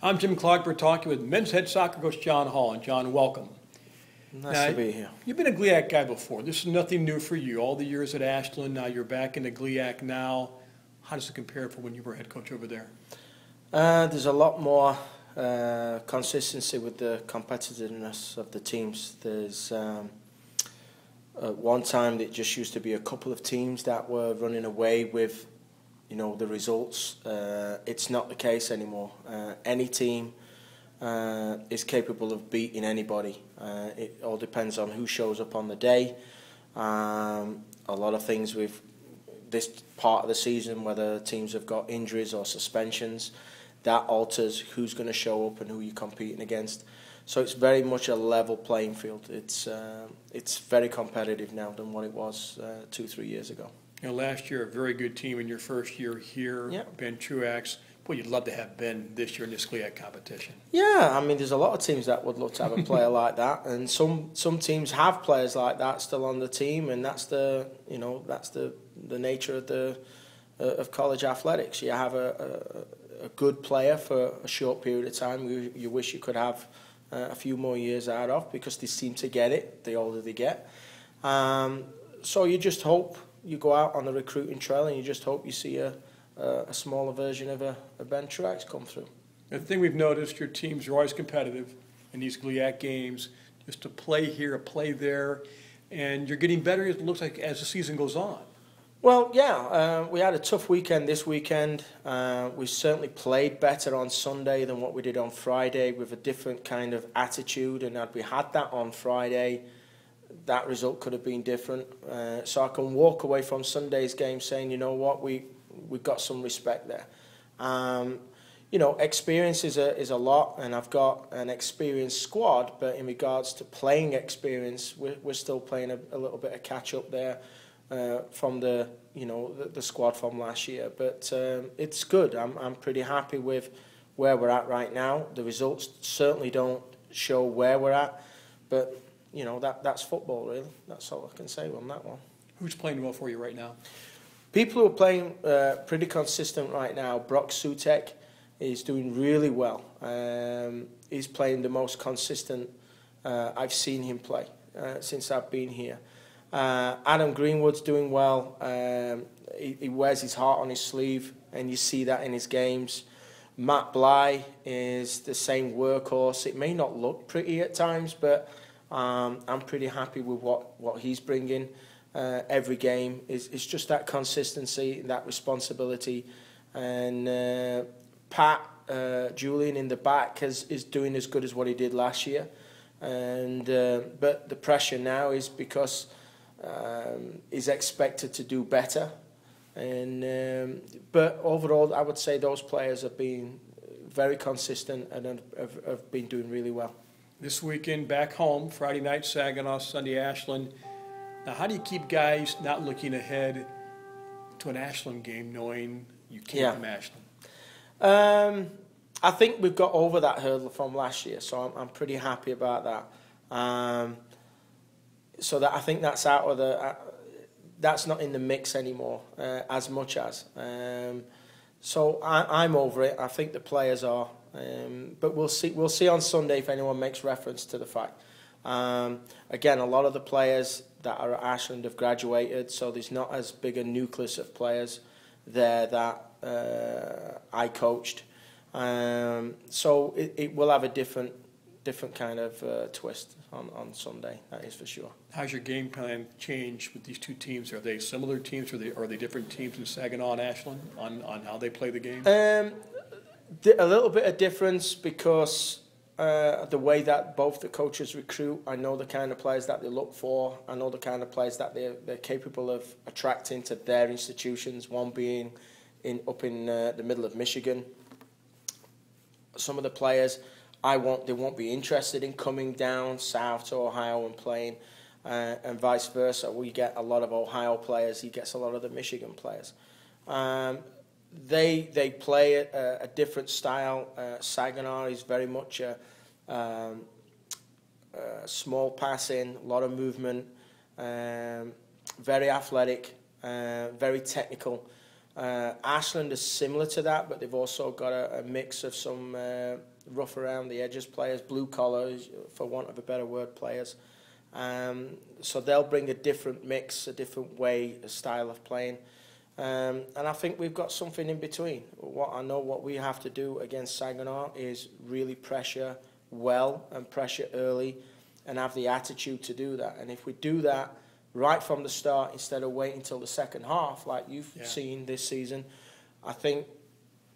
I'm Jim Clark. We're talking with men's head soccer coach John Hall. And John, welcome. Nice to be here. You've been a GLIAC guy before. This is nothing new for you. All the years at Ashland, now you're back in the GLIAC now. How does it compare from when you were head coach over there? There's a lot more consistency with the competitiveness of the teams. There's at one time it just used to be a couple of teams that were running away with, the results. It's not the case anymore. Any team is capable of beating anybody. It all depends on who shows up on the day. A lot of things with this part of the season, whether teams have got injuries or suspensions, that alters who's going to show up and who you're competing against. So it's very much a level playing field. It's very competitive now than what it was 2-3 years ago. Last year, a very good team in your first year here, Yeah. Ben Truax. Boy, you'd love to have Ben this year in this GLIAC competition. Yeah, I mean, there's a lot of teams that would love to have a player like that, and some teams have players like that still on the team, and that's the nature of of college athletics. You have a good player for a short period of time. You wish you could have a few more years out of, because they seem to get it the older they get. So you just hope you go out on the recruiting trail, and you just hope you see a smaller version of a Ben Truax come through. The thing we've noticed, your teams are always competitive in these GLIAC games, just to play here, play there, and you're getting better, it looks like, as the season goes on. Well, yeah, we had a tough weekend this weekend. We certainly played better on Sunday than what we did on Friday, with a different kind of attitude, and had we had that on Friday, that result could have been different. So I can walk away from Sunday's game saying, you know what, we got some respect there. Experience is a lot, and I've got an experienced squad, but in regards to playing experience, we're still playing a little bit of catch up there from the squad from last year. But it's good. I'm pretty happy with where we're at right now. The results certainly don't show where we're at, but that's football, really. That's all I can say on that one. Who's playing well for you right now? People who are playing pretty consistent right now. Brock Sutek is doing really well. He's playing the most consistent I've seen him play since I've been here. Adam Greenwood's doing well. He wears his heart on his sleeve, and you see that in his games. Matt Bly is the same workhorse. It may not look pretty at times, but I'm pretty happy with what he's bringing. Every game is just that consistency, that responsibility, and Pat Julian in the back is doing as good as what he did last year, and but the pressure now is because he's expected to do better, and but overall I would say those players have been very consistent and have been doing really well. This weekend back home, Friday night Saginaw, Sunday Ashland. Now, how do you keep guys not looking ahead to an Ashland game knowing you came from Ashland? I think we've got over that hurdle from last year, so I'm pretty happy about that. So that I think that's out of that's not in the mix anymore as much as. So I'm over it. I think the players are, but we'll see. We'll see on Sunday if anyone makes reference to the fact. Again, a lot of the players that are at Ashland have graduated, so there's not as big a nucleus of players there that I coached. So it will have a different kind of twist on Sunday, that is for sure. How's your game plan changed with these two teams? Are they similar teams, or are they different teams in Saginaw and Ashland on how they play the game? A little bit of difference because the way that both the coaches recruit, I know the kind of players that they look for. I know the kind of players that they're capable of attracting to their institutions, one being up in the middle of Michigan. Some of the players they won't be interested in coming down south to Ohio and playing, and vice versa. We get a lot of Ohio players. He gets a lot of the Michigan players. They play a different style. Saginaw is very much a small passing, a lot of movement, very athletic, very technical. Ashland is similar to that, but they've also got a mix of some rough around the edges players, blue collars, for want of a better word, players. So they'll bring a different mix, a different way, a style of playing. And I think we've got something in between. What we have to do against Saginaw is really pressure well and pressure early and have the attitude to do that. And if we do that right from the start instead of waiting until the second half like you've seen this season, I think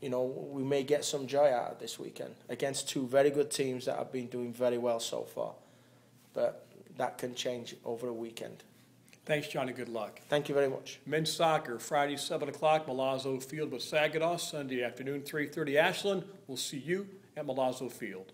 we may get some joy out of this weekend against two very good teams that have been doing very well so far. But that can change over a weekend. Thanks, Johnny. Good luck. Thank you very much. Men's soccer, Friday, 7 o'clock, Milazzo Field with Saginaw. Sunday afternoon, 3:30, Ashland. We'll see you at Milazzo Field.